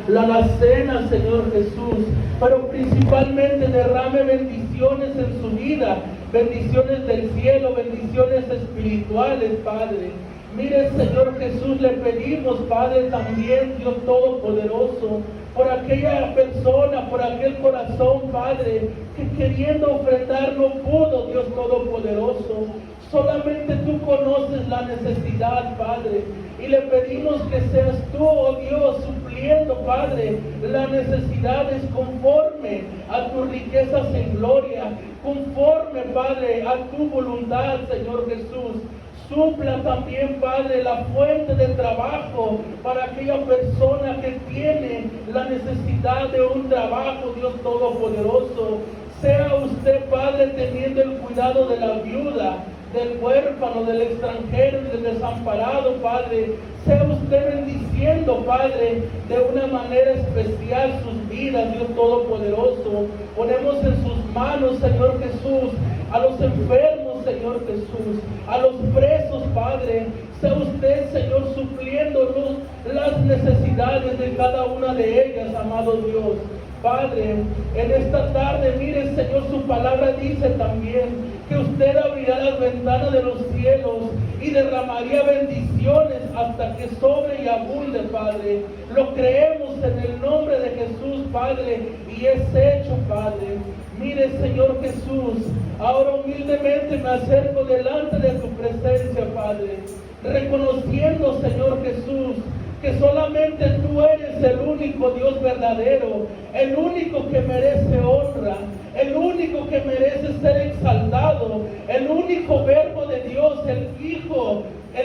la alacena, Señor Jesús, pero principalmente derrame bendiciones en su vida, bendiciones del cielo, bendiciones espirituales, Padre. Mire, Señor Jesús, le pedimos, Padre, también, Dios Todopoderoso, por aquella persona, por aquel corazón, Padre, que queriendo ofrendar no pudo, Dios Todopoderoso. Solamente tú conoces la necesidad, Padre, y le pedimos que seas tú, oh Dios, supliendo, Padre, las necesidades conforme a tus riquezas en gloria, conforme, Padre, a tu voluntad, Señor Jesús. Supla también, Padre, la fuente de trabajo para aquella persona que tiene la necesidad de un trabajo, Dios Todopoderoso. Sea usted, Padre, teniendo el cuidado de la viuda, del huérfano, del extranjero y del desamparado, Padre. Sea usted bendiciendo, Padre, de una manera especial sus vidas, Dios Todopoderoso. Ponemos en sus manos, Señor Jesús, a los enfermos, Señor Jesús, a los presos, Padre. Sea usted, Señor, supliéndonos las necesidades de cada una de ellas, amado Dios. Padre, en esta tarde, mire, Señor, su palabra dice también que usted abrirá las ventanas de los cielos y derramaría bendiciones hasta que sobre y abunde, Padre. Lo creemos en el nombre de Jesús, Padre, y es hecho, Padre. Mire, Señor Jesús, ahora humildemente me acerco delante de tu presencia, Padre, reconociendo, Señor Jesús, que solamente tú eres el único Dios verdadero, el único que merece honra, el único que merece ser exaltado, el único verbo de Dios, el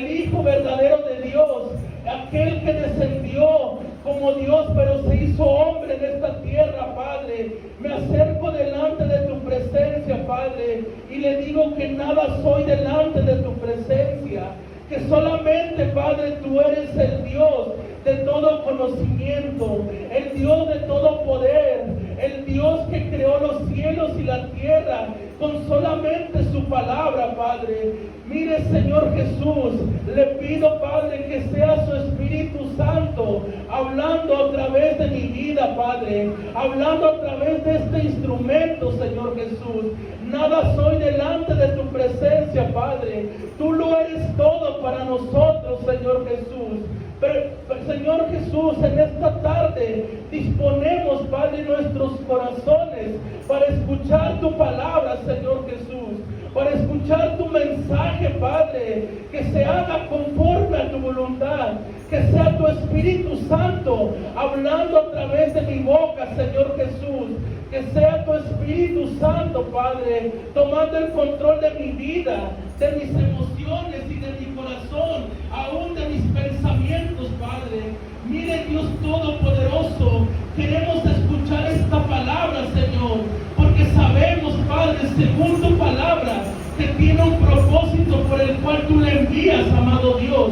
Hijo verdadero de Dios, aquel que descendió como Dios, pero se hizo hombre en esta tierra, Padre. Me acerco delante de tu presencia, Padre, y le digo que nada soy delante de tu presencia, que solamente, Padre, tú eres el Dios de todo conocimiento, el Dios de todo poder, el Dios que creó los cielos y la tierra con solamente su palabra, Padre. Mire, Señor Jesús, le pido, Padre, que sea su Espíritu Santo hablando a través de mi vida, Padre, hablando a través de este instrumento, Señor Jesús. Nada soy delante de tu presencia, Padre. Tú lo eres todo para nosotros, Señor Jesús. Pero, Señor Jesús, en esta tarde disponemos, Padre, nuestros corazones para escuchar tu palabra, Señor Jesús, para escuchar tu mensaje, Padre, que se haga conforme a tu voluntad, que sea tu Espíritu Santo hablando a través de mi boca, Señor Jesús, que sea tu Espíritu Santo, Padre, tomando el control de mi vida, de mis emociones y de mi corazón, aún de mis pensamientos, Padre. Mire, Dios Todopoderoso, queremos escuchar esta palabra, Señor, porque sabemos, Padre, según tu palabra, que tiene un propósito por el cual tú le envías, amado Dios.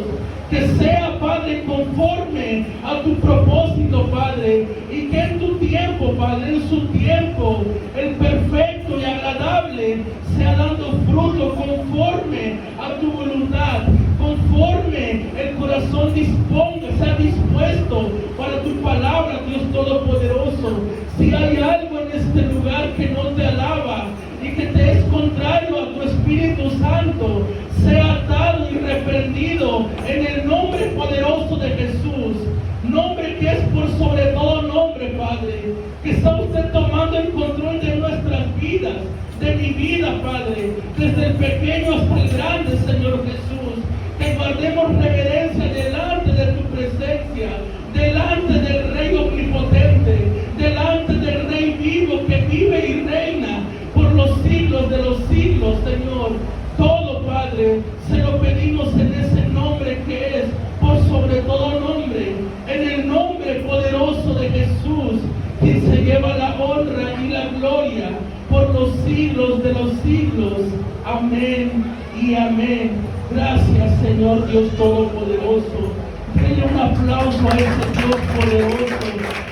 Que sea, Padre, conforme a tu propósito, Padre, y que en tu tiempo, Padre, en su tiempo, el perfecto y agradable, sea dando fruto conforme a tu voluntad, conforme el corazón disponga, sea dispuesto para tu palabra, Dios Todopoderoso. Si hay algo en este lugar que no te alaba y que te es contrario a tu Espíritu Santo, sea atado y reprendido en el nombre poderoso de Jesús, nombre que es por sobre todo nombre, Padre. Que está usted tomando el control de nuestras vidas, de mi vida, Padre, desde el pequeño hasta el grande, Señor Jesús. Que guardemos reverencia delante de tu presencia, delante del Rey omnipotente, delante del Rey vivo que vive y reina por los siglos de los siglos, Señor. Todo, Padre, se lo pedimos en ese nombre que es por sobre todo nombre, en el nombre poderoso de Jesús, quien se lleva la honra y la gloria por los siglos de los siglos. Amén y amén. Gracias, Señor Dios Todopoderoso. Denle un aplauso a ese Dios poderoso.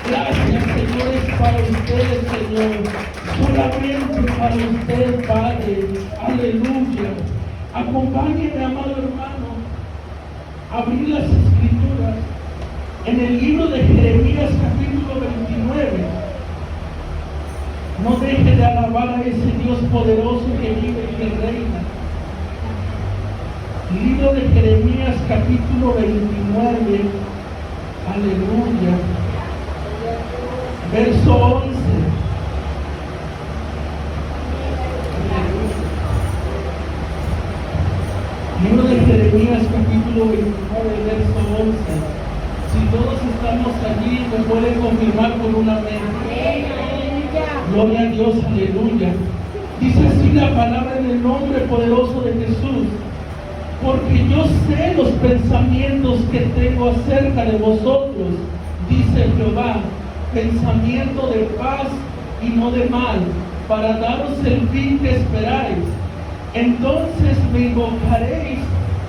Gracias, Señor, es para ustedes, Señor. Solamente para usted, Padre. Aleluya. Acompáñeme, amado hermano, a abrir las Escrituras En el libro de Jeremías capítulo 29, no deje de alabar a ese Dios poderoso que vive y que reina. Libro de Jeremías capítulo 29, aleluya, verso 11. Libro de Jeremías capítulo 29, verso 11. Si todos estamos allí, me pueden confirmar con una amén. Gloria a Dios, aleluya. Dice así la palabra en el nombre poderoso de Jesús. Porque yo sé los pensamientos que tengo acerca de vosotros, dice Jehová, pensamiento de paz y no de mal, para daros el fin que esperáis. Entonces me invocaréis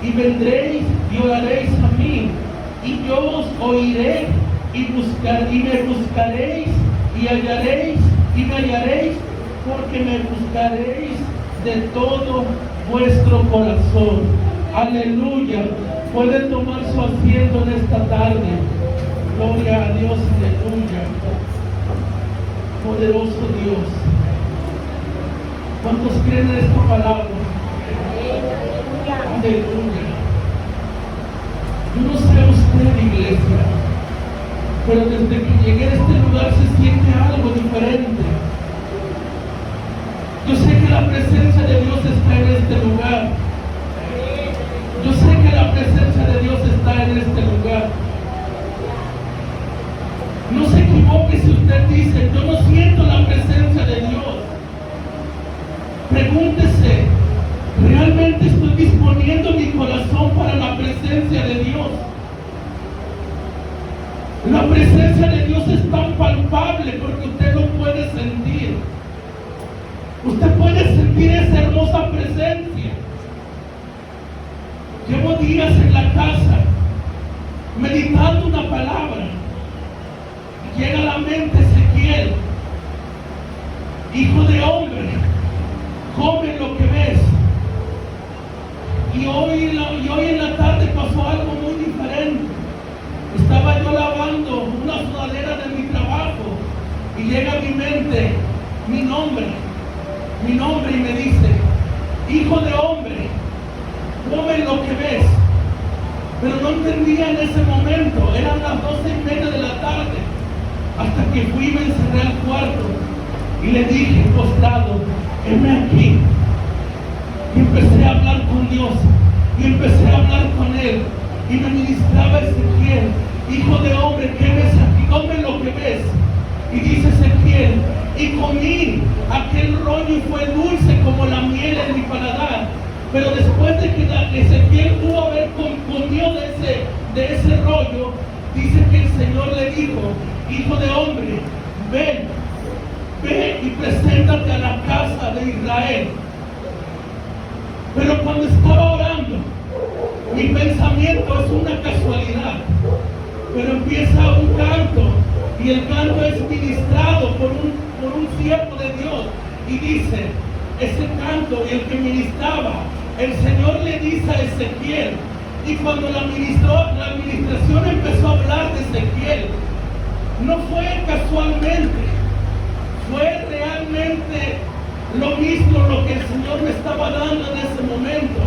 y vendréis y oraréis a mí, y yo os oiré y me buscaréis y hallaréis y me hallaréis, porque me buscaréis de todo vuestro corazón. Aleluya. Pueden tomar su asiento en esta tarde. Gloria a Dios, aleluya. Poderoso Dios. ¿Cuántos creen en esta palabra? Aleluya. Yo no sé usted, iglesia, pero desde que llegué a este lugar se siente algo diferente. Yo sé que la presencia de Dios está en este lugar. Yo sé que la presencia de Dios está en este lugar. No se equivoque si usted dice, yo no siento la presencia de Dios. Pregúntese, ¿realmente estoy disponiendo mi corazón para la presencia de Dios? La presencia de Dios es tan palpable porque usted lo puede sentir. Usted puede sentir esa hermosa presencia. Llevo días en la casa meditando una palabra. Llega a la mente Ezequiel, hijo de hombre, come lo que ves. Y hoy en la tarde pasó algo muy diferente. Estaba yo lavando una sudadera de mi trabajo y llega a mi mente mi nombre y me dice, hijo de hombre, come lo que ves. Pero no entendía en ese momento, eran las 12:30 de la tarde, hasta que fui y me encerré al cuarto y le dije postrado, heme aquí. Y empecé a hablar con Dios y empecé a hablar con Él y me ministraba Ezequiel, hijo de hombre, ¿qué ves aquí? Come lo que ves. Y dice Ezequiel, y comí aquel rollo y fue dulce como la miel en mi paladar. Pero después de que Ezequiel pudo haber comido de ese rollo, dice que el Señor le dijo, hijo de hombre, ven y preséntate a la casa de Israel. Pero cuando estaba orando, mi pensamiento es una casualidad, pero empieza un canto y el canto es ministrado por un siervo de Dios y dice, ese canto y el que ministraba, el Señor le dice a Ezequiel, y cuando la administración empezó a hablar de Ezequiel, no fue casualmente, fue realmente lo mismo lo que el Señor me estaba dando en ese momento.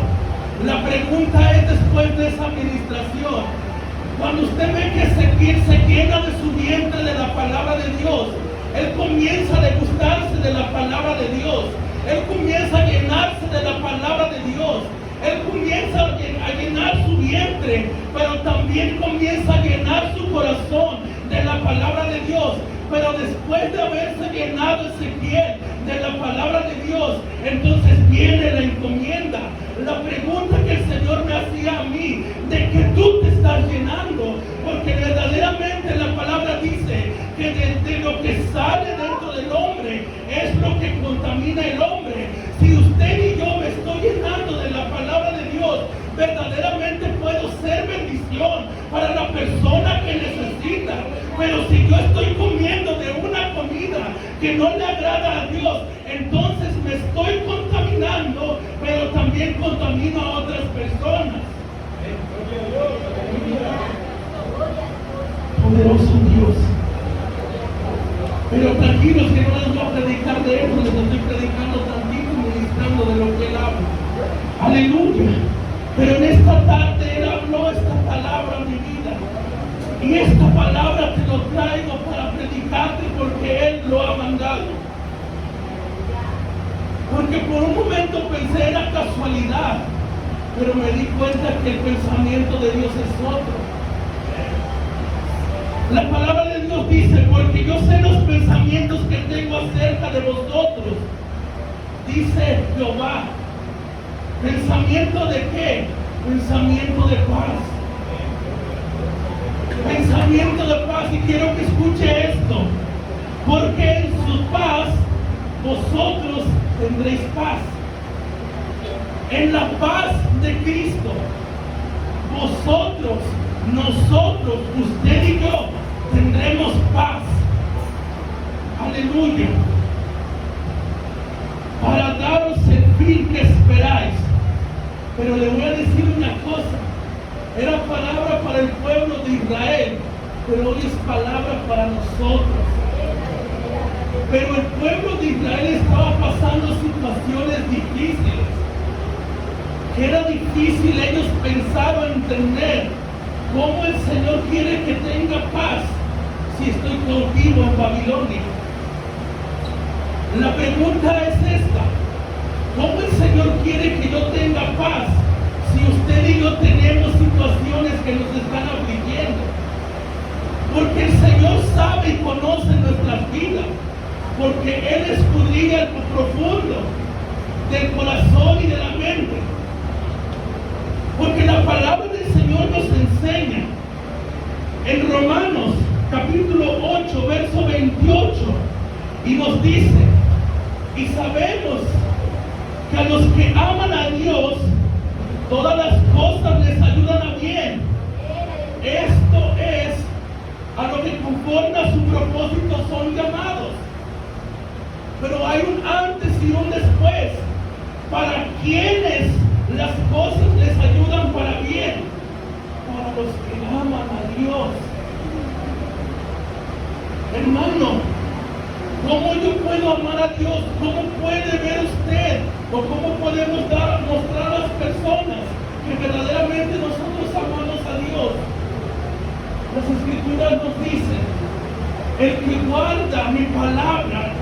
La pregunta es después de esa administración, cuando usted ve que Ezequiel se llena de su vientre de la palabra de Dios, él comienza a degustarse de la palabra de Dios, él comienza a llenarse de la palabra de Dios, él comienza a llenar su vientre, pero también comienza a llenar su corazón de la palabra de Dios. Pero después de haberse llenado Ezequiel de la palabra de Dios, entonces viene la encomienda. La pregunta que el Señor me hacía a mí, ¿de qué tú te estás llenando? Porque verdaderamente la palabra dice que de lo que sale dentro del hombre es lo que contamina el hombre. Si usted y yo me estoy llenando de la palabra de Dios, verdaderamente puedo ser bendición para la persona que necesita. Pero si yo estoy comiendo de una comida que no le agrada a Dios, entonces me estoy contaminando, pero también contamino a otras personas. poderoso Dios. Pero tranquilos que no les voy a predicar de eso, les estoy predicando tantito y ministrando de lo que Él habla. Aleluya. Pero en esta tarde Él habló esta palabra a mi vida. Y esta palabra te lo traigo para predicarte porque Él lo ha mandado. Porque por un momento pensé era casualidad, pero me di cuenta que el pensamiento de Dios es otro. La palabra de Dios dice, porque yo sé los pensamientos que tengo acerca de vosotros, dice Jehová. ¿Pensamiento de qué? Pensamiento de paz. Pensamiento de paz, y quiero que escuche esto, porque en su paz vosotros tendréis paz. En la paz de Cristo, vosotros, nosotros, usted y yo, tendremos paz. Aleluya. Para daros el fin que esperáis. Pero le voy a decir una cosa. Era palabra para el pueblo de Israel, pero hoy es palabra para nosotros. Pero el pueblo de Israel estaba pasando situaciones difíciles. Que era difícil, ellos pensaban entender cómo el Señor quiere que tenga paz si estoy cautivo en Babilonia. La pregunta es esta: ¿cómo el Señor quiere que yo tenga paz si usted y yo tenemos situaciones que nos están afligiendo? Porque el Señor sabe y conoce nuestras vidas, porque Él escudriña el profundo del corazón y de la mente. Porque la palabra del Señor nos enseña en Romanos capítulo 8, verso 28, y nos dice: y sabemos que a los que aman a Dios, todas las cosas les ayudan a bien. Esto es a lo que conforme a su propósito son llamados. Pero hay un antes y un después. Para quienes las cosas les ayudan para bien, para los que aman a Dios. Hermano, ¿cómo yo puedo amar a Dios? ¿Cómo puede ver usted? ¿O cómo podemos mostrar a las personas que verdaderamente nosotros amamos a Dios? Las Escrituras nos dicen: el que guarda mi palabra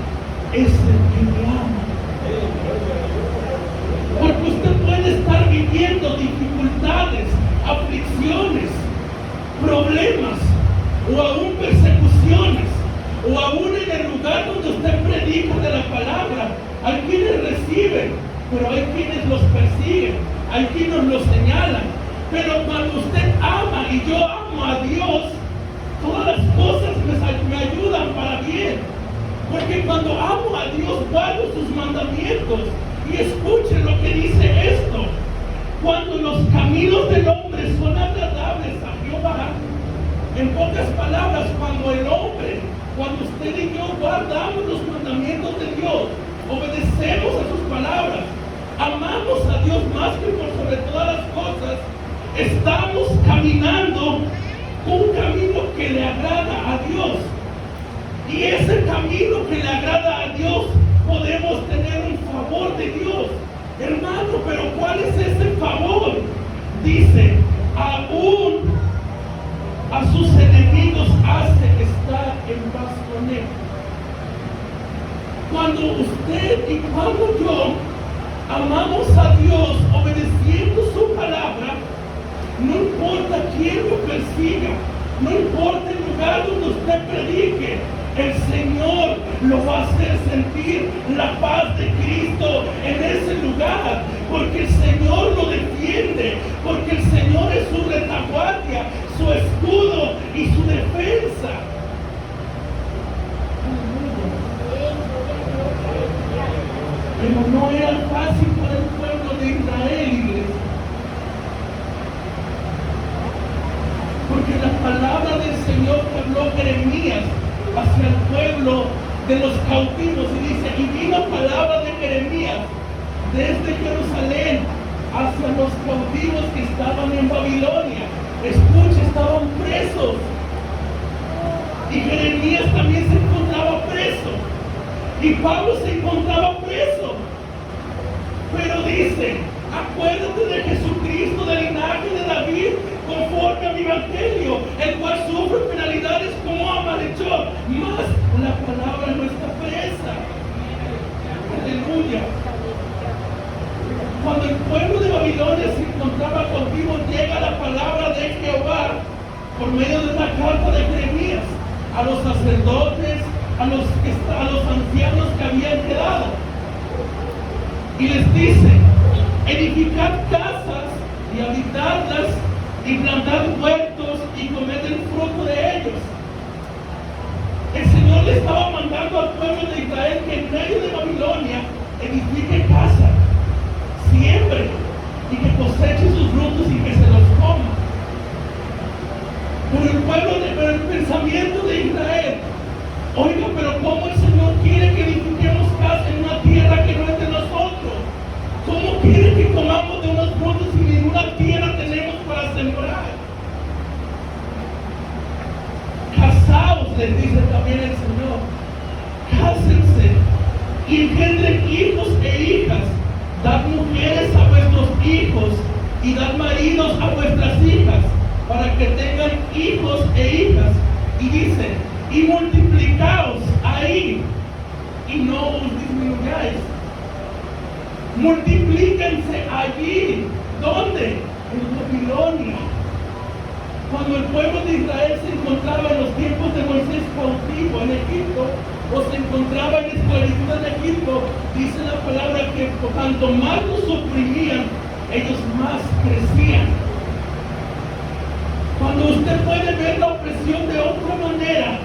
es el que me ama. Porque usted puede estar viviendo dificultades, aflicciones, problemas, o aún persecuciones, o aún en el lugar donde usted predica de la palabra. Hay quienes reciben, pero hay quienes los persiguen, hay quienes los señalan. Pero cuando usted ama y yo amo a Dios, todas las cosas me ayudan para bien. Porque cuando amo a Dios, guardo sus mandamientos. Y escuchen lo que dice esto: cuando los caminos del hombre son agradables a Jehová. En pocas palabras, cuando usted y yo guardamos los mandamientos de Dios, obedecemos a sus palabras, amamos a Dios más que por sobre todas las cosas, estamos caminando un camino que le agrada a Dios. Y ese camino que le agrada a Dios, podemos tener un favor de Dios. Hermano, pero ¿cuál es ese favor? Dice: aún a sus enemigos hace estar en paz con Él. Cuando usted y cuando yo amamos a Dios obedeciendo su palabra, no importa quién lo persiga, no importa el lugar donde usted predique, el Señor lo va a hacer sentir la paz de Cristo en ese lugar, porque el Señor lo defiende, porque el Señor es su retaguardia, su escudo y su defensa. Pero no era fácil para el pueblo de Israel, iglesia. Porque la palabra del Señor que habló Jeremías hacia el pueblo de los cautivos, y dice: y vi la palabra de Jeremías desde Jerusalén hacia los cautivos que estaban en Babilonia. Escucha, estaban presos. Y Jeremías también se encontraba preso. Y Pablo se encontraba preso. Pero dice, acuérdate de Jesucristo, del linaje de David, conforme a mi evangelio, el cual sufre penalidades como a malhechor, mas la palabra no está presa. Aleluya. Cuando el pueblo de Babilonia se encontraba cautivo, llega la palabra de Jehová por medio de una carta de Jeremías a los sacerdotes, a los ancianos que habían quedado, y les dice: edificad casas y habitarlas, y plantad huertos y comed el fruto de ellos. El Señor le estaba mandando al pueblo de Israel que en medio de Babilonia edifique casa, siembre y que coseche sus frutos y que se los coma. Pero el pensamiento de Israel: oiga, pero ¿cómo el Señor quiere que edifiquemos casa en una tierra que no es de nosotros? ¿Cómo quiere que comamos de unos frutos si ninguna tierra tenemos para sembrar? Casaos, les dice también el Señor. Cásense y engendren hijos e hijas. Dad mujeres a vuestros hijos y dad maridos a vuestras hijas, para que tengan hijos e hijas. Y dice: y multiplicaos ahí y no os disminuyáis. Multiplíquense allí. ¿Dónde? En Babilonia. Cuando el pueblo de Israel se encontraba en los tiempos de Moisés cautivo en Egipto, o se encontraba en esclavitud en Egipto, dice la palabra que cuanto más los oprimían, ellos más crecían. Cuando usted puede ver la opresión de otra manera,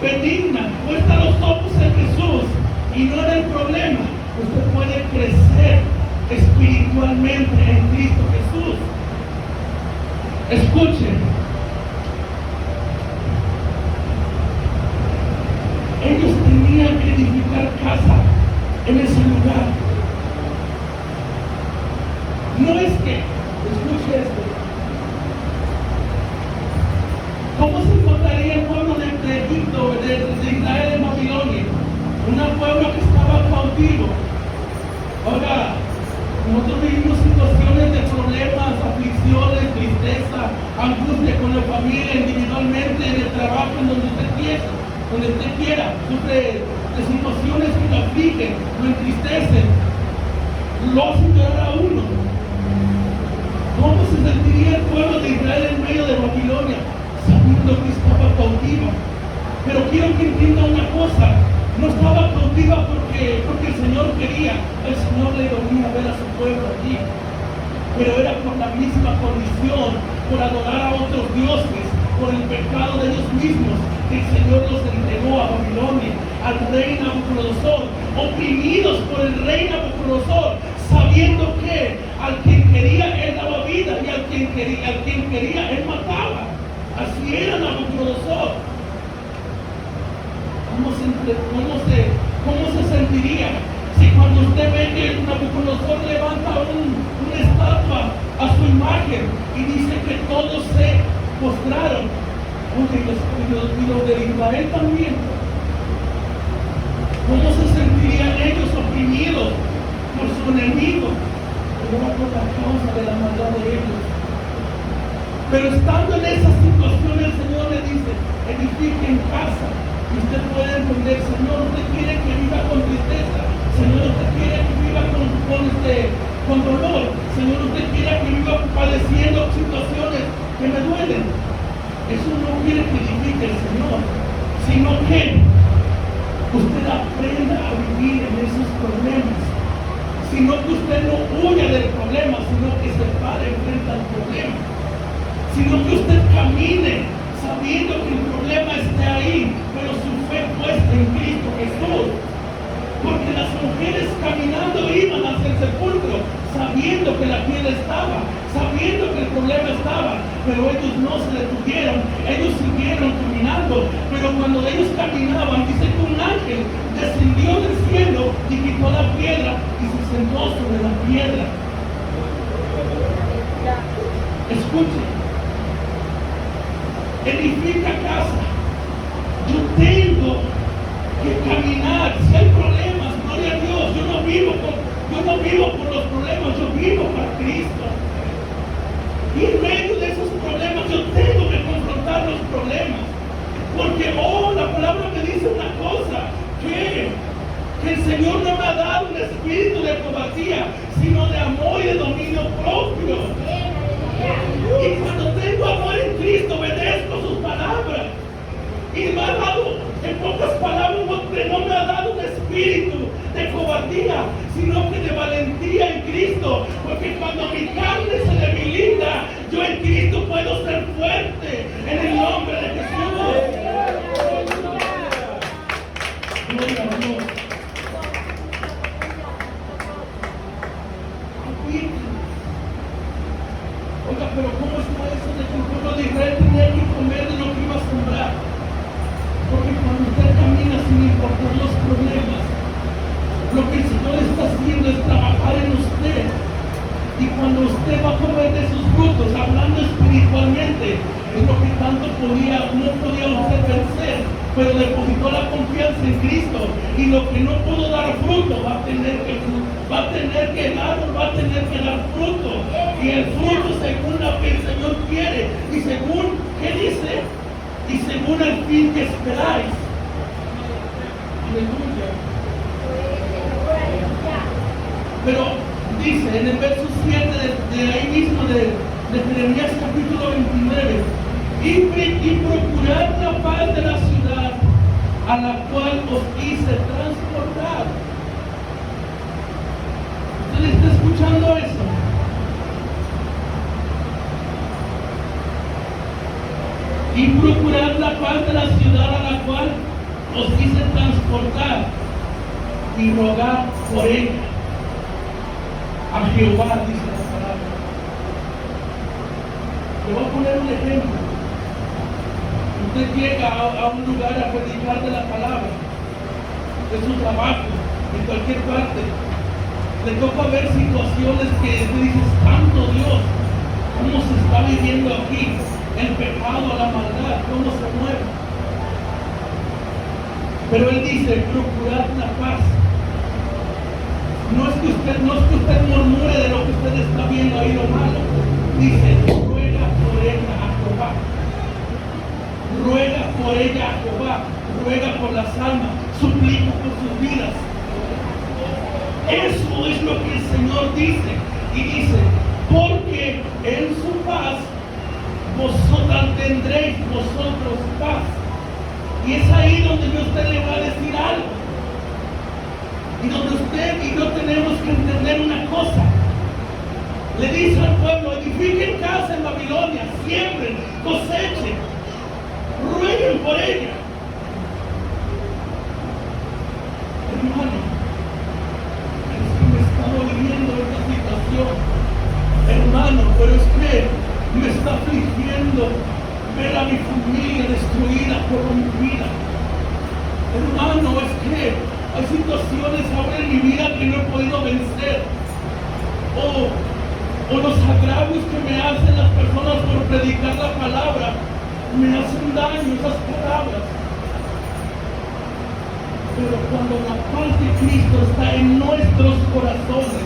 benigna, puesta los ojos en Jesús y no en el problema, usted puede crecer espiritualmente en Cristo Jesús. Escuchen, ellos tenían que edificar casa en ese lugar. No es que, escuche esto, ¿cómo se encontraría el pueblo de Egipto, de Israel en Babilonia? Un pueblo que estaba cautivo. Ahora, nosotros vivimos situaciones de problemas, aflicciones, tristeza, angustia con la familia, individualmente, en el trabajo, en donde usted quiera, sufre de situaciones que lo afligen, lo entristecen, lo hacen llorar a uno. ¿Cómo se sentiría el pueblo de Israel en medio de Babilonia, sabiendo que estaba cautiva? Pero quiero que entienda una cosa: no estaba cautiva porque el Señor quería. El Señor le dolía ver a su pueblo allí, pero era por la misma condición, por adorar a otros dioses, por el pecado de ellos mismos, que el Señor los entregó a Babilonia, al rey Nabucodonosor, oprimidos por el rey Nabucodonosor, sabiendo que al quien quería él daba vida y al quien quería él mataba. Así era Nabucodonosor. ¿Cómo se sentiría si cuando usted ve que Nabucodonosor levanta una estatua a su imagen y dice que todos se postraron? Y los de Israel también. ¿Cómo se sentirían ellos oprimidos por su enemigo? Pero era por la causa de la maldad de ellos. Pero estando en esas situaciones, el Señor le dice: edifique en casa. Y usted puede entender: Señor, usted quiere que viva con tristeza. Señor, usted quiere que viva con dolor. Señor, usted quiere que viva padeciendo situaciones que me duelen. Eso no quiere que edifique el Señor, sino que usted aprenda a vivir en esos problemas. Sino que usted no huya del problema, sino que se pare frente al problema. Sino que usted camine sabiendo que el problema esté ahí, pero su fe puesta en Cristo Jesús. Porque las mujeres caminando iban hacia el sepulcro, sabiendo que la piedra estaba, sabiendo que el problema estaba, pero ellos no se detuvieron, ellos siguieron caminando. Pero cuando ellos caminaban, dice que un ángel descendió del cielo y quitó la piedra y se sentó sobre la piedra. Escuchen, edifica casa, Porque, la palabra me dice una cosa, que el Señor no me ha dado un espíritu de cobardía, sino de amor y de dominio propio. Y cuando tengo amor en Cristo, obedezco sus palabras. Y me ha dado, en pocas palabras, no me ha dado un espíritu de cobardía, sino que de valentía en Cristo. Porque cuando mi carne se debilita, yo en Cristo puedo ser fuerte en el nombre de Jesús. Gloria a Dios. Oiga, pero ¿cómo está eso de que el pueblo de Israel tenía que comer de lo que iba a sembrar? Porque cuando usted camina sin importar los problemas, lo que el Señor está haciendo es trabajar en usted. Y cuando usted va a comer de sus frutos, hablando espiritualmente, es lo que tanto no podía usted vencer, pero depositó la confianza en Cristo. Y lo que no pudo dar fruto, el árbol va a tener que dar fruto. Y el fruto según lo que el Señor quiere, y según, ¿qué dice? Y según el fin que esperáis. Aleluya. Pero dice en el verso 7 de ahí mismo de Jeremías capítulo 29, y procurad la paz de la ciudad a la cual os hice transportar. ¿Usted está escuchando eso? Y procurad la paz de la ciudad a la cual os hice transportar, y rogad por ella a Jehová, dice la palabra. Le voy a poner un ejemplo. Usted llega a un lugar a predicar de la palabra, de su trabajo, en cualquier parte. Le toca ver situaciones que te dices, santo Dios, cómo se está viviendo aquí, el pecado, la maldad, cómo se mueve. Pero él dice, procurad la paz. No es que usted murmure de lo que usted está viendo ahí lo malo. Dice, ruega por ella a Jehová. Ruega por ella a Jehová. Ruega por las almas. Suplica por sus vidas. Eso es lo que el Señor dice. Y dice, porque en su paz vosotras tendréis vosotros paz. Y es ahí donde usted le va a decir algo. Y donde usted y yo tenemos que entender una cosa. Le dice al pueblo, edifiquen casa en Babilonia, siembren, cosechen, rueguen por ella. Hermano, es que me está doliendo esta situación. Hermano, pero es que me está afligiendo ver a mi familia destruida, corrompida. Hermano, es que hay situaciones ahora en mi vida que no he podido vencer. O los agravios que me hacen las personas por predicar la palabra. Me hacen daño esas palabras. Pero cuando la paz de Cristo está en nuestros corazones,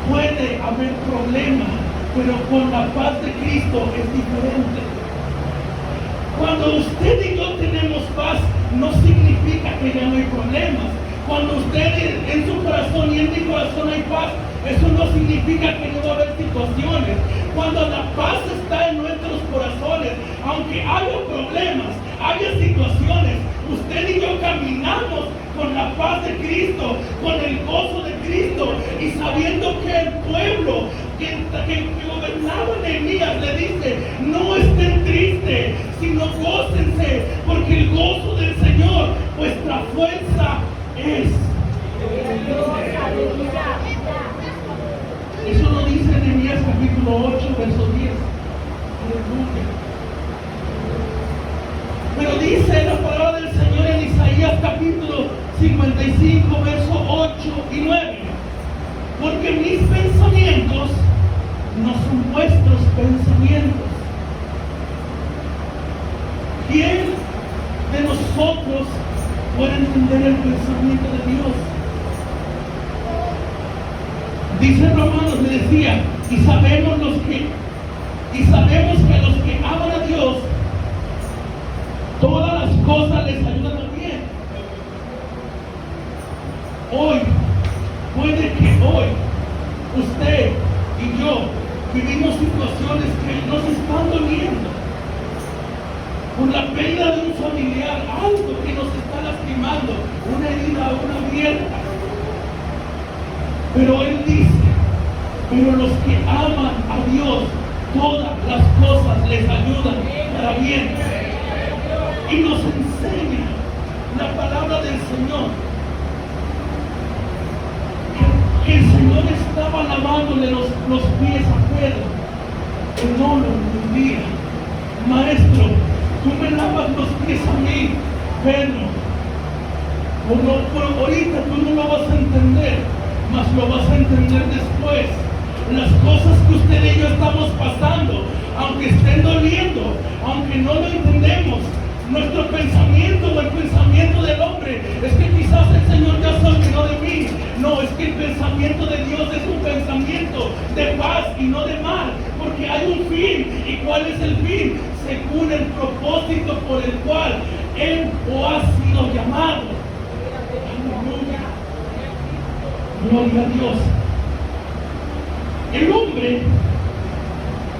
puede haber problemas, pero con la paz de Cristo es diferente. Cuando usted y yo tenemos paz, no significa que ya no hay problemas. Cuando usted en su corazón y en mi corazón hay paz, eso no significa que no va a haber situaciones. Cuando la paz está en nuestros corazones, aunque haya problemas, haya situaciones, usted y yo caminamos con la paz de Cristo, con el gozo de Cristo, y sabiendo que el pueblo que gobernaba Nehemías le dice, no estén tristes, sino gócense, porque el gozo del Señor, vuestra fuerza es. Eso lo dice Nehemías capítulo 8, verso 10. Pero dice la palabra del Señor en Isaías capítulo 55, verso 8 y 9. Porque mis pensamientos no son vuestros pensamientos. ¿Quién de nosotros puede entender el pensamiento de Dios? Dice Romanos, le decía, y sabemos que a los que aman a Dios, todas las cosas les ayudan a bien. Hoy, puede que hoy, usted y yo vivimos situaciones que nos están doliendo. Por la pérdida de un familiar, algo que nos está lastimando, una herida, una abierta. Pero Él dice, pero los que aman a Dios, todas las cosas les ayudan para bien. Y nos enseña la palabra del Señor. Que el Señor estaba lavándole los pies a Pedro. Que no lo entendía. Maestro, tú me lavas los pies a mí, Pedro. Pero ahorita tú no lo vas a entender, mas lo vas a entender después. Las cosas que usted y yo estamos pasando, aunque estén doliendo, aunque no lo entendemos, nuestro pensamiento o el pensamiento del hombre es que quizás el Señor ya se olvidó de mí. No, es que el pensamiento de Dios es un pensamiento de paz y no de mal, porque hay un fin. ¿Y cuál es el fin? Según el propósito por el cual Él o ha sido llamado. Aleluya. Gloria a Dios.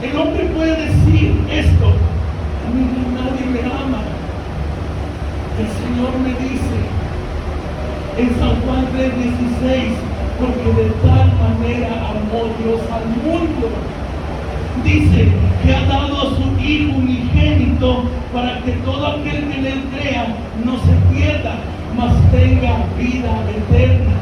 El hombre puede decir esto: a mí nadie me ama. El Señor me dice en San Juan 3:16, porque de tal manera amó Dios al mundo. Dice que ha dado a su Hijo unigénito para que todo aquel que en Él crea no se pierda, mas tenga vida eterna.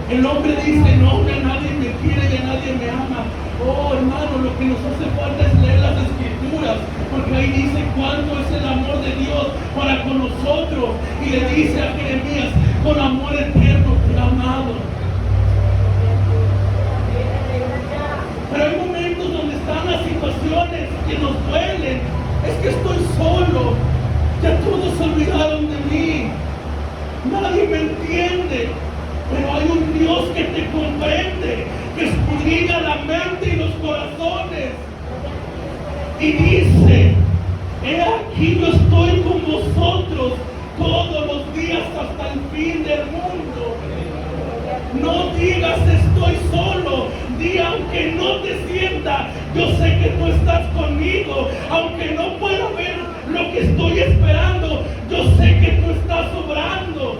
El hombre dice: no, que nadie me quiere, que nadie me ama. Oh, hermano, lo que nos hace falta es leer las Escrituras, porque ahí dice cuánto es el amor de Dios para con nosotros. Y le dice a Jeremías: con amor eterno te he amado. Pero hay momentos donde están las situaciones que nos duelen. Es que estoy solo, ya todos se olvidaron de mí, nadie me entiende. Pero hay un Dios que te comprende, que escudriña la mente y los corazones. Y dice: he aquí yo estoy con vosotros todos los días hasta el fin del mundo. No digas estoy solo, di aunque no te sienta, yo sé que tú estás conmigo. Aunque no pueda ver lo que estoy esperando, yo sé que tú estás obrando.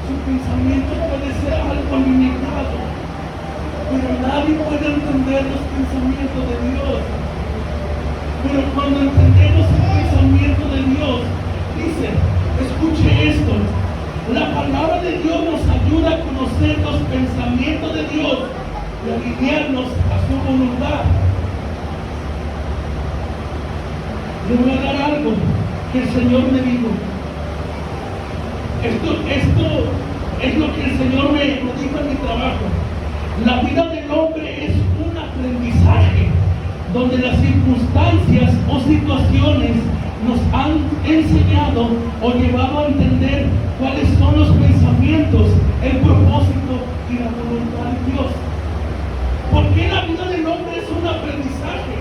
Su pensamiento puede ser algo limitado, pero nadie puede entender los pensamientos de Dios. Pero cuando entendemos el pensamiento de Dios, dice, escuche esto, la palabra de Dios nos ayuda a conocer los pensamientos de Dios y alinearnos a su voluntad. Le voy a dar algo que el Señor me dijo. Esto es lo que el Señor me dijo en mi trabajo. La vida del hombre es un aprendizaje donde las circunstancias o situaciones nos han enseñado o llevado a entender cuáles son los pensamientos, el propósito y la voluntad de Dios. ¿Por qué la vida del hombre es un aprendizaje?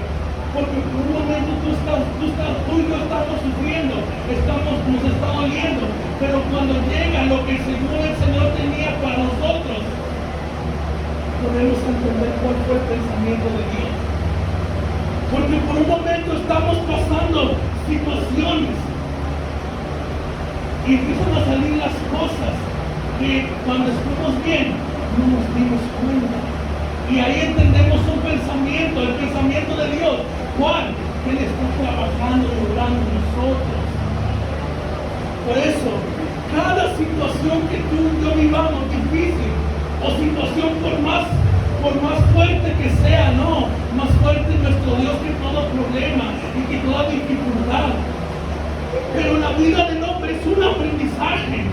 Porque por un momento tú y yo estamos sufriendo, nos está doliendo, pero cuando llega lo que según el Señor tenía para nosotros, podemos entender cuál fue el pensamiento de Dios. Porque por un momento estamos pasando situaciones y empiezan a salir las cosas que cuando estuvimos bien no nos dimos cuenta. Y ahí entendemos un pensamiento, el pensamiento de Dios. ¿Cuál? Que Él está trabajando y obrando en nosotros. Por eso, cada situación que tú y yo vivamos difícil, o situación por más fuerte que sea, no, más fuerte es nuestro Dios que todo problema y que toda dificultad. Pero la vida del hombre es un aprendizaje.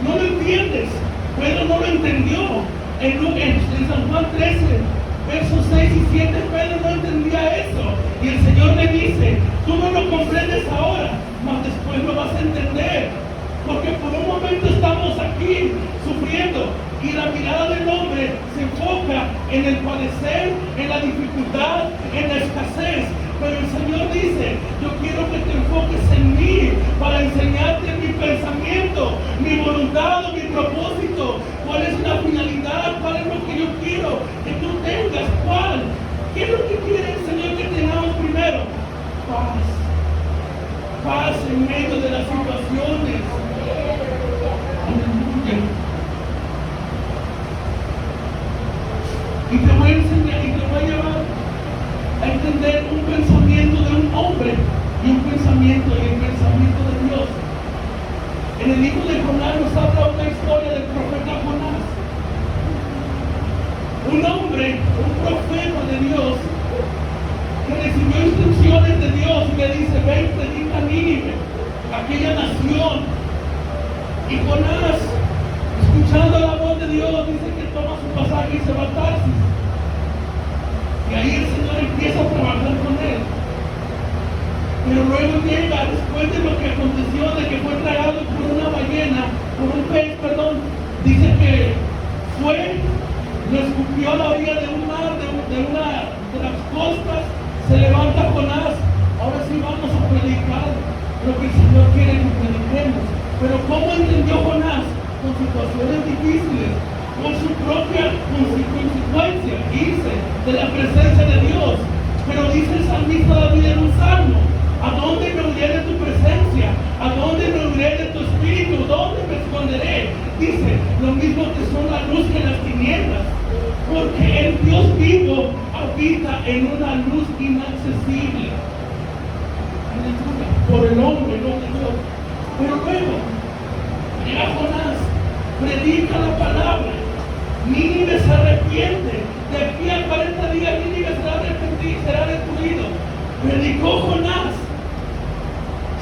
No lo entiendes. Pedro no lo entendió. En San Juan 13, versos 6 y 7, Pedro no entendía eso. Y el Señor le dice: tú no lo comprendes ahora, mas después lo vas a entender. Porque por un momento estamos aquí sufriendo y la mirada del hombre se enfoca en el padecer, en la dificultad, en la escasez. Pero el Señor dice, yo quiero que te enfoques en mí para enseñarte mi pensamiento, mi voluntad, mi propósito, cuál es la finalidad, cuál es lo que yo quiero que tú tengas, cuál. ¿Qué es lo que quiere el Señor que tengamos primero? Paz. Paz en medio de las situaciones. Aleluya. Y te voy a enseñar y te voy a llevar a entender un pensamiento de un hombre y un pensamiento de Dios. En el libro de Jonás nos habla una historia del profeta Jonás. Un hombre, un profeta de Dios, que recibió instrucciones de Dios y le dice, ve y predica a Nínive, aquella nación. Y Jonás, escuchando la voz de Dios, dice que toma su pasaje y se va a Tarsis. Y ahí el Señor empieza a trabajar con él. Pero luego llega, después de lo que aconteció, de que fue tragado por una ballena, por un pez, perdón, dice que fue, lo escupió a la orilla de un mar, de las costas, se levanta Jonás. Ahora sí vamos a predicar lo que el Señor quiere que prediquemos. Pero ¿cómo entendió Jonás? Con situaciones difíciles, con su propia consecuencia, dice, de la presencia de Dios. Pero dice el salmista David en un salmo, ¿a dónde me huiré de tu presencia? ¿A dónde me huiré de tu espíritu? ¿Dónde me esconderé? Dice, lo mismo que son la luz que las tinieblas. Porque el Dios vivo habita en una luz inaccesible. Aleluya. Por el hombre, no de Dios. Pero luego, llega Jonás, predica la palabra. Nínive se arrepiente. De aquí a 40 días Nínive será destruido. Predicó Jonás.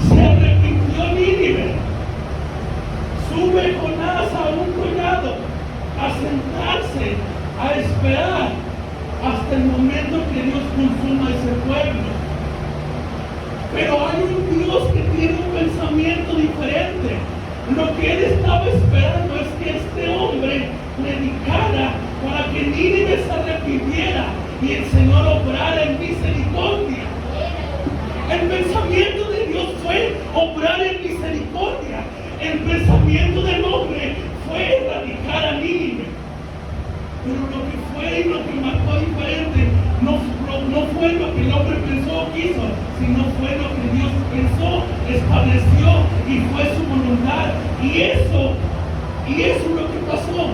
Se arrepintió Nínive. Sube Jonás a un collado a sentarse, a esperar hasta el momento que Dios consuma ese pueblo. Pero hay un Dios que tiene un pensamiento diferente. Lo que él estaba esperando es que este hombre predicara para que Nínive se arrepintiera y el Señor obrara en misericordia. El pensamiento de Dios fue obrar en misericordia. El pensamiento del hombre fue erradicar a Nínive. Pero lo que fue y lo que marcó diferente no fue lo que el hombre pensó o quiso, sino fue lo que Dios pensó, estableció y fue su voluntad. Y eso es lo que pasó.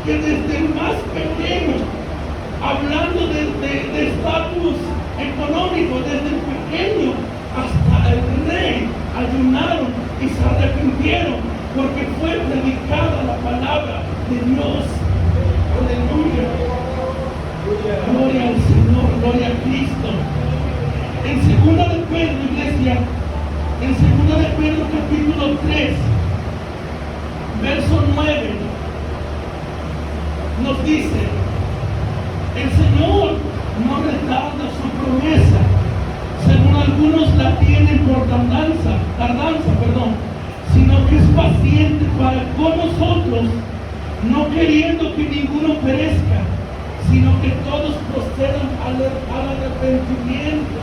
Que desde el más pequeño, hablando de estatus económico, desde el pequeño hasta el rey, ayunaron y se arrepintieron porque fue predicada la palabra de Dios. Aleluya. Gloria al Señor, gloria a Cristo. En 2 de Pedro, iglesia, en 2 de Pedro capítulo 3, verso 9, nos dice, el Señor no retarda su promesa, según algunos la tienen por tardanza, sino que es paciente para con nosotros, no queriendo que ninguno perezca, sino que todos procedan al arrepentimiento.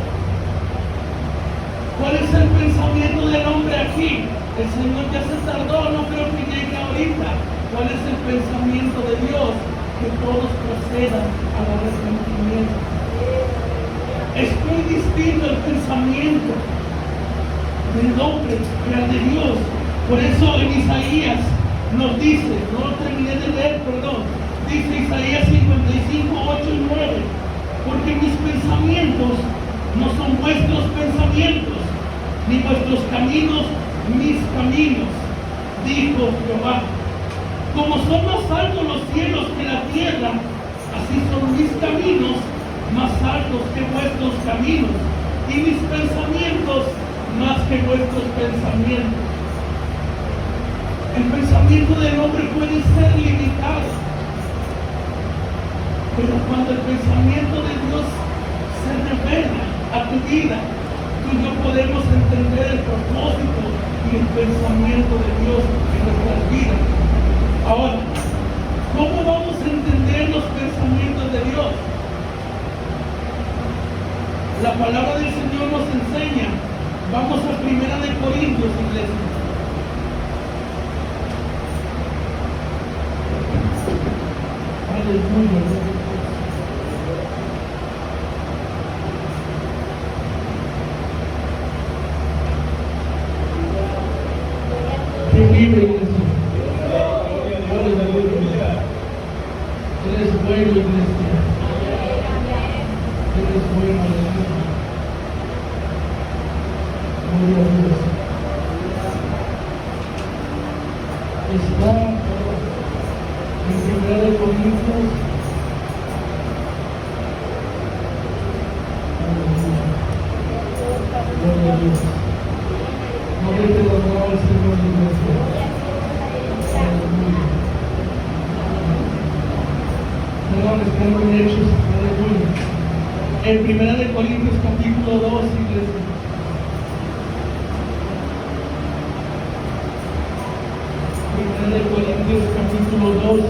¿Cuál es el pensamiento del hombre aquí? El Señor ya se tardó, no creo que llegue ahorita. ¿Cuál es el pensamiento de Dios? Que todos procedan al arrepentimiento. Es muy distinto el pensamiento del hombre que al de Dios. Por eso en Isaías nos dice, no lo terminé de leer, perdón, dice Isaías 55, 8 y 9, porque mis pensamientos no son vuestros pensamientos, ni vuestros caminos mis caminos, dijo Jehová. Como son más altos los cielos que la tierra, así son mis caminos más altos que vuestros caminos, y mis pensamientos más que vuestros pensamientos. El pensamiento del hombre puede ser limitado, pero cuando el pensamiento de Dios se revela a tu vida, tú y yo podemos entender el propósito y el pensamiento de Dios en nuestras vidas. Ahora, ¿cómo vamos a entender los pensamientos de Dios? La palabra del Señor nos enseña. Vamos a 1 Corintios, iglesia. Aleluya. Qué libre, iglesia. Eres bueno, iglesia. Eres bueno, aleluya. Gloria a Dios. Está en 1 Corintios. Gloria a Dios. No deje de adorar al Señor, iglesia. Aleluya. Perdón, estamos en Hechos. Aleluya. En 1 Corintios capítulo 2, iglesia. 1 Corintios capítulo 2,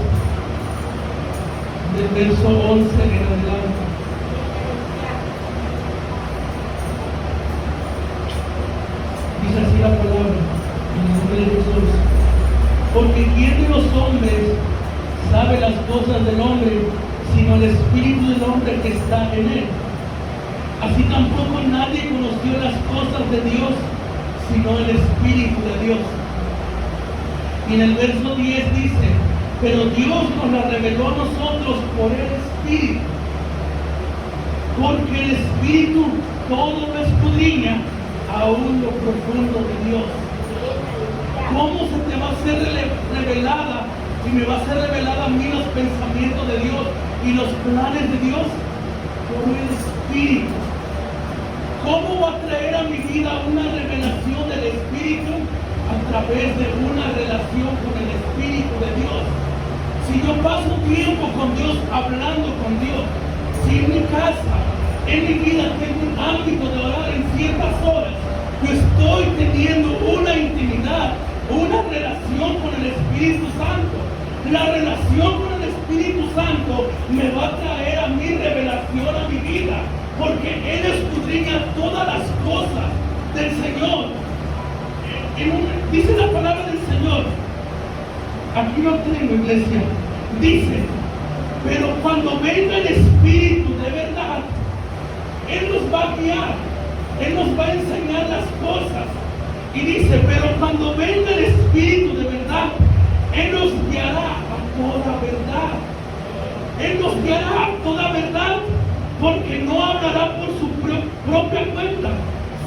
del verso 11 en adelante. Dice así la palabra, en el nombre de Jesús. Porque ¿quién de los hombres sabe las cosas del hombre, sino el espíritu del hombre que está en él? Así tampoco nadie conoció las cosas de Dios, sino el espíritu de Dios. Y en el verso 10 dice, pero Dios nos la reveló a nosotros por el Espíritu, porque el Espíritu todo lo escudriña, aún lo profundo de Dios. ¿Cómo se te va a ser revelada y me va a ser revelada a mí los pensamientos de Dios y los planes de Dios? Por el Espíritu. ¿Cómo va a traer a mi vida una revelación del Espíritu? A través de una relación con el Espíritu de Dios. Si yo paso tiempo con Dios, hablando con Dios, si en mi casa, en mi vida tengo un ámbito de orar en ciertas horas, yo estoy teniendo una intimidad, una relación con el Espíritu Santo. La relación con el Espíritu Santo me va a traer a mi revelación a mi vida, porque Él escudriña todas las cosas del Señor. Dice la palabra del Señor, aquí lo tengo, iglesia, dice, pero cuando venga el Espíritu de verdad, Él nos va a guiar, Él nos va a enseñar las cosas, y dice, pero cuando venga el Espíritu de verdad, Él nos guiará a toda verdad, Él nos guiará a toda verdad, porque no hablará por su propia cuenta,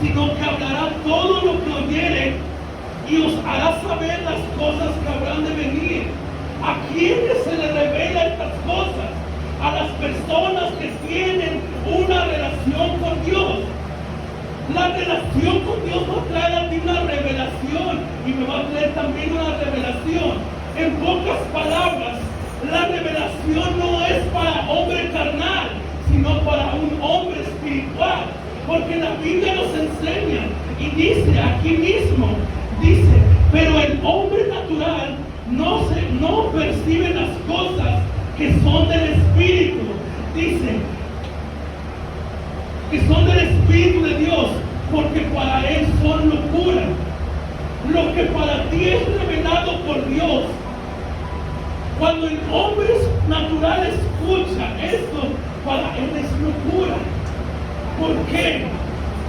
sino que hablará todo lo que oyere, y os hará saber las cosas que habrán de venir. ¿A quiénes se les revela estas cosas? A las personas que tienen una relación con Dios. La relación con Dios va a traer a ti una revelación y me va a traer también una revelación. En pocas palabras, la revelación no es para hombre carnal, sino para un hombre espiritual. Porque la Biblia nos enseña y dice aquí mismo, dice, pero el hombre natural no percibe las cosas que son del Espíritu. Dice que son del Espíritu de Dios, porque para él son locura. Lo que para ti es revelado por Dios. Cuando el hombre natural escucha esto, para él es locura. ¿Por qué?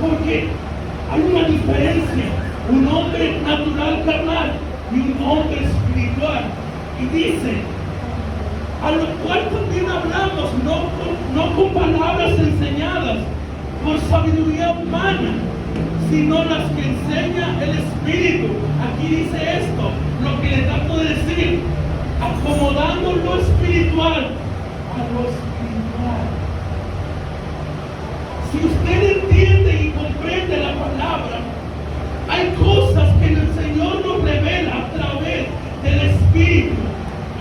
Porque hay una diferencia. Un hombre natural carnal y un hombre espiritual. Y dice, a lo cual también hablamos, no con palabras enseñadas por sabiduría humana, sino las que enseña el Espíritu. Aquí dice esto, lo que le trato de decir, acomodando lo espiritual a lo espiritual. Si usted entiende y comprende la palabra, hay cosas que el Señor nos revela a través del Espíritu.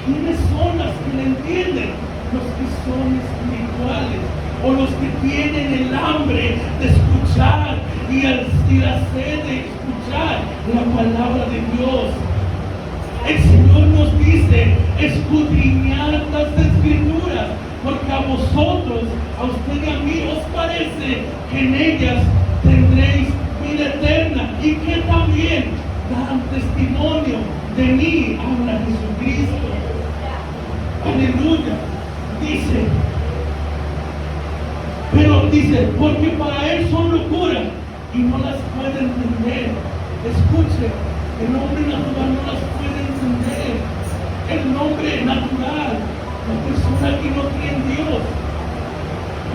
¿Quiénes son las que le entienden? Los que son espirituales, o los que tienen el hambre de escuchar y la sed de escuchar la palabra de Dios. El Señor nos dice, escudriñad las Escrituras, porque a vosotros, a usted y a mí, os parece que en ellas tendréis vida eterna, y que también dan testimonio de mí, habla Jesucristo. Aleluya. Dice, porque para él son locuras y no las puede entender. Escuche, el hombre natural no las puede entender. El hombre natural, la persona que no cree en Dios.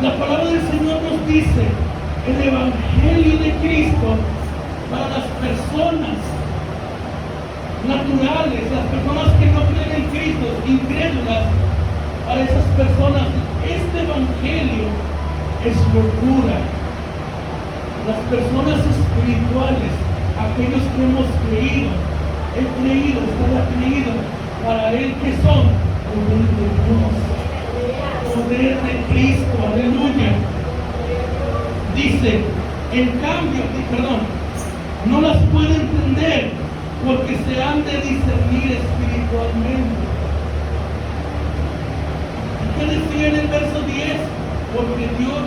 La palabra del Señor nos dice, el Evangelio de Cristo para las personas naturales, las personas que no creen en Cristo, incrédulas, para esas personas, este Evangelio es locura. Las personas espirituales, aquellos que hemos creído, estaba creído, para él que son poder de Dios, poder de Cristo, aleluya. Dice, en cambio, no las puede entender porque se han de discernir espiritualmente. ¿Qué decía en el verso 10? Porque Dios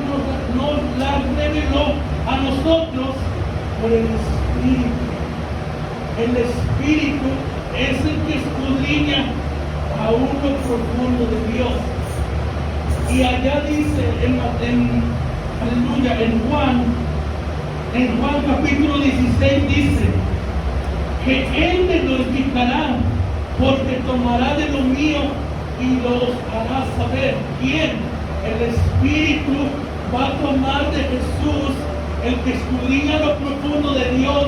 nos las reveló a nosotros por el Espíritu. El Espíritu es el que escudriña aún lo profundo de Dios. Y allá dice aleluya, en Juan capítulo 16 dice que Él me glorificará porque tomará de lo mío y los hará saber. ¿Quién? El Espíritu va a tomar de Jesús, el que escudriña lo profundo de Dios,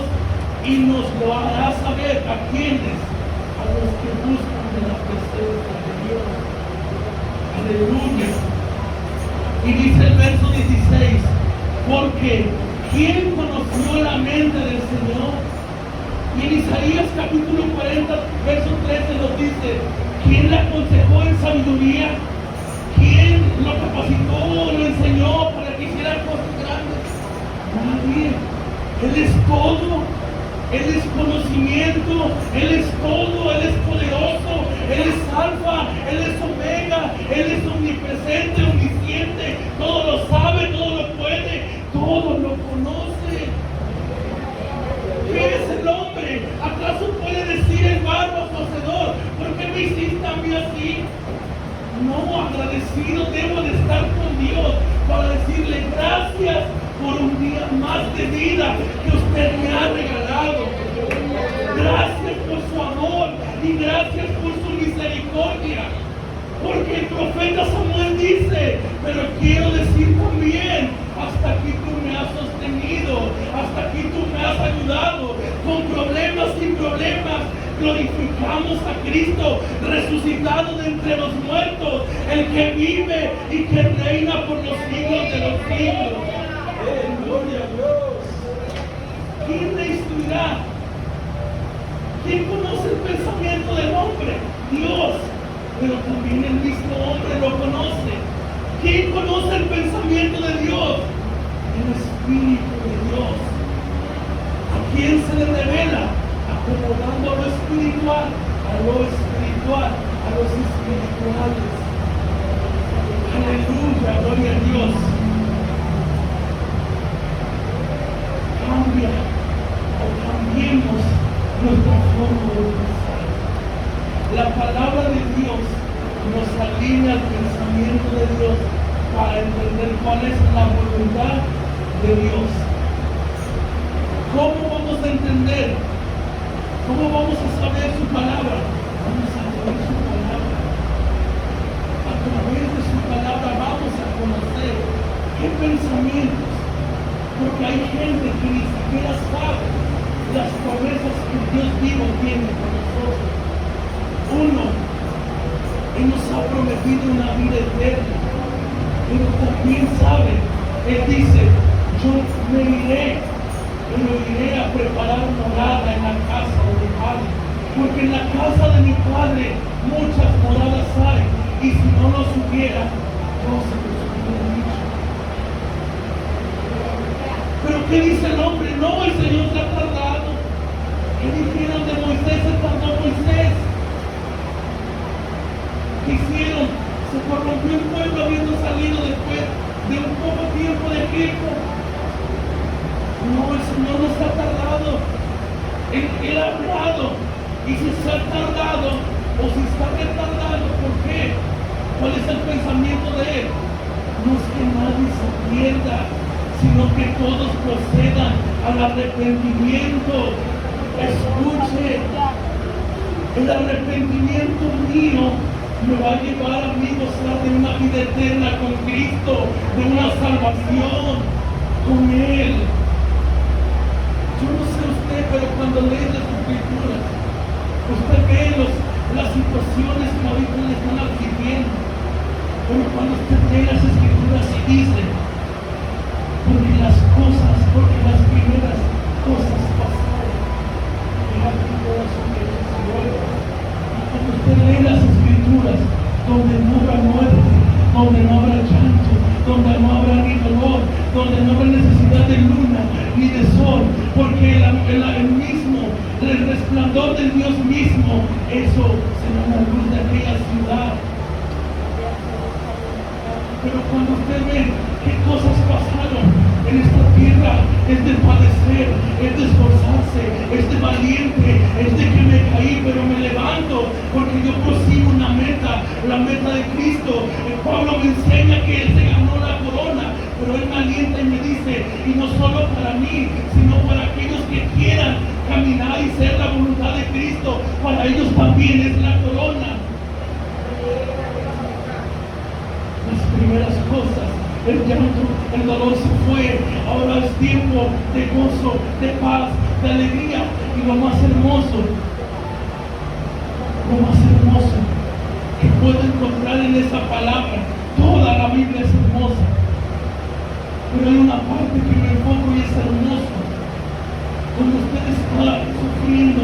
y nos lo hará saber. ¿A quiénes? A los que buscan de la presencia de Dios. Aleluya. Y dice el verso 16, porque ¿quién conoció la mente del Señor? Y en Isaías capítulo 40, verso 13 nos dice, ¿quién le aconsejó en sabiduría? ¿Quién lo capacitó, lo enseñó para que hiciera cosas grandes? Nadie. Él es todo. Él es conocimiento. Él es todo. Él es poderoso. Él es alfa. Él es omega. Él es omnipresente, omnisciente. Todo lo sabe, todo lo puede, todo lo conoce. ¿Qué es el hombre? ¿Acaso puede decir el barro a su hacedor, ¿por qué me hiciste a mí así? No, agradecido debo de estar con Dios para decirle gracias por un día más de vida que usted me ha regalado. Gracias por su amor y gracias por su misericordia. Porque el profeta Samuel dice, pero quiero decir también, hasta aquí tú me has sostenido, hasta aquí tú me has ayudado, con problemas, sin problemas. Glorificamos a Cristo resucitado de entre los muertos, el que vive y que reina por los siglos de los siglos. Gloria a Dios. ¿Quién le instruirá? ¿Quién conoce el pensamiento del hombre? Dios. Pero también el mismo hombre lo conoce. ¿Quién conoce el pensamiento de Dios? El Espíritu de Dios. ¿A quién se le revela? Acomodando a lo espiritual, a los espirituales. Aleluya, gloria a Dios. Cambia o cambiemos nuestra forma de pensar. La palabra de Dios nos alinea al pensamiento de Dios para entender cuál es la voluntad de Dios. ¿Cómo vamos a entender? ¿Cómo vamos a saber su palabra? Vamos a leer su palabra. A través de su palabra vamos a conocer qué pensamientos. Porque hay gente que ni siquiera sabe las promesas que Dios vivo tiene con nosotros. Uno, Él nos ha prometido una vida eterna. Pero también sabe, Él dice, yo me iré. Pero iré a preparar morada en la casa de mi Padre, porque en la casa de mi Padre muchas moradas hay, y si no los hubiera, yo se los hubiera dicho. Pero ¿qué ¿Qué dice el hombre? No, el Señor se ha tardado. ¿Qué dijeron de Moisés? Se tardó Moisés. ¿Qué hicieron? Se corrompió el pueblo habiendo salido después de un poco tiempo de Egipto. No, el Señor no se ha tardado. Él ha hablado. Y si se ha tardado o si está retardado, ¿por qué? ¿Cuál es el pensamiento de Él? No es que nadie se pierda, sino que todos procedan al arrepentimiento. Escuche, el arrepentimiento mío me va a llevar a mí a gozar de una vida eterna con Cristo, de una salvación con Él. Yo no sé usted, pero cuando lee las Escrituras, usted ve las situaciones que ahorita le están afligiendo. Pero cuando usted lee las Escrituras y dice, porque las primeras cosas pasaron, y aquí todas son hechas nuevas. Cuando usted lee las Escrituras, donde no habrá muerte, donde no habrá llanto, donde no habrá ni dolor, donde no habrá necesidad de luna ni de sol, porque el resplandor del Dios mismo, eso será la luz de aquella ciudad. Pero cuando usted ve qué cosas pasaron en esta tierra, es de padecer, es de esforzarse, es de valiente, es de que me caí pero me levanto, porque yo prosigo una meta, la meta de Cristo. Pablo me enseña que Él se ganó la corona, pero Él me alienta y me dice, y no solo para mí, sino para aquellos que quieran caminar y ser la voluntad de Cristo, para ellos también es la corona. Las primeras cosas, el llanto, el dolor se fue, ahora es tiempo de gozo, de paz, de alegría, y lo más hermoso que puedo encontrar en esa palabra. Toda la Biblia es hermosa, pero hay una parte que me enfoco y es hermoso. Cuando usted está sufriendo,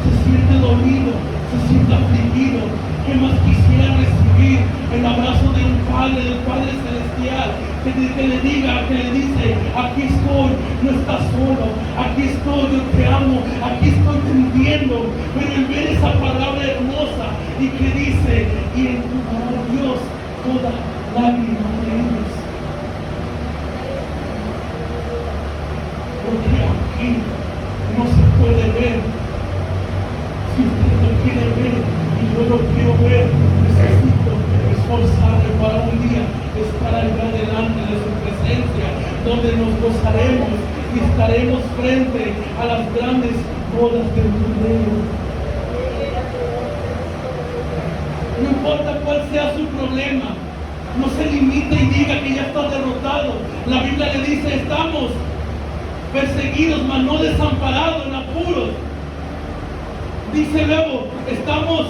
se siente dolido, se siente afligido, ¿qué más quisiera recibir el abrazo de un Padre, del Padre Celestial, que le diga, que le dice, aquí estoy, no estás solo, aquí estoy, yo te amo, aquí estoy te entiendo? Pero el ver esa palabra hermosa y que dice, y enjugará Dios toda lágrima de ellos. Porque aquí no se puede ver. Si usted lo quiere ver y yo lo quiero ver, necesito esforzarme para un día estar allá delante de su presencia, donde nos gozaremos y estaremos frente a las grandes bodas del Cordero. No importa cuál sea su problema, no se limite y diga que ya está derrotado. La Biblia le dice, estamos perseguidos, mas no desamparados, en apuros. Dice luego, estamos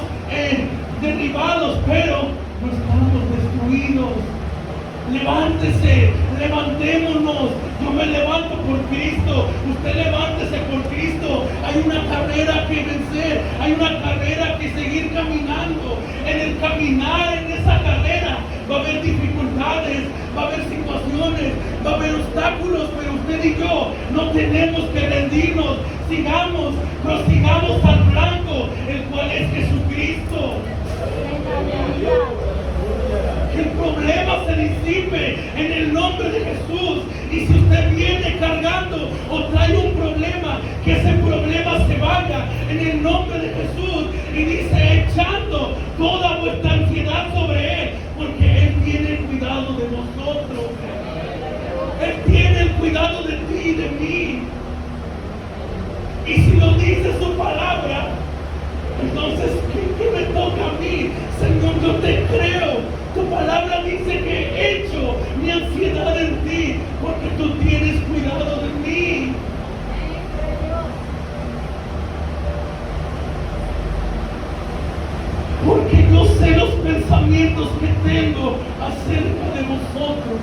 derribados, pero no estamos destruidos. Levántese, levantémonos. Yo me levanto por Cristo, usted levántese por Cristo. Hay una carrera que vencer, hay una carrera que seguir caminando. En el caminar, en esa carrera, va a haber dificultades, va a haber situaciones, va a haber obstáculos, pero usted y yo no tenemos que rendirnos. Prosigamos al blanco, el cual es Jesucristo. Que el problema se disipe en el nombre de Jesús. Y si usted viene cargando o trae un problema, que ese problema se vaya en el nombre de Jesús. Y dice, echando toda vuestra ansiedad sobre Él, porque Él tiene el cuidado de nosotros. Él tiene el cuidado de ti y de mí. Y si lo dice su palabra, entonces, ¿qué me toca a mí? Señor, yo te creo. Tu palabra dice que he hecho mi ansiedad en ti, porque tú tienes cuidado de mí. Porque yo sé los pensamientos que tengo acerca de vosotros.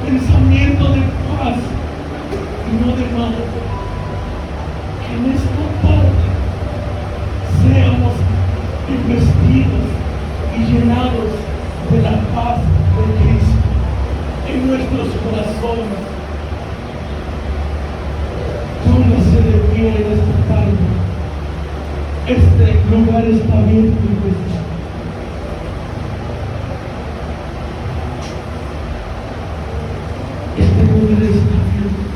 Pensamiento de paz y no de mal. Que en esta tarde seamos investidos y llenados de la paz de Cristo en nuestra nuestros corazones. Póngase de pie en esta tarde. Este lugar está abierto, iglesia. Este lugar está abierto.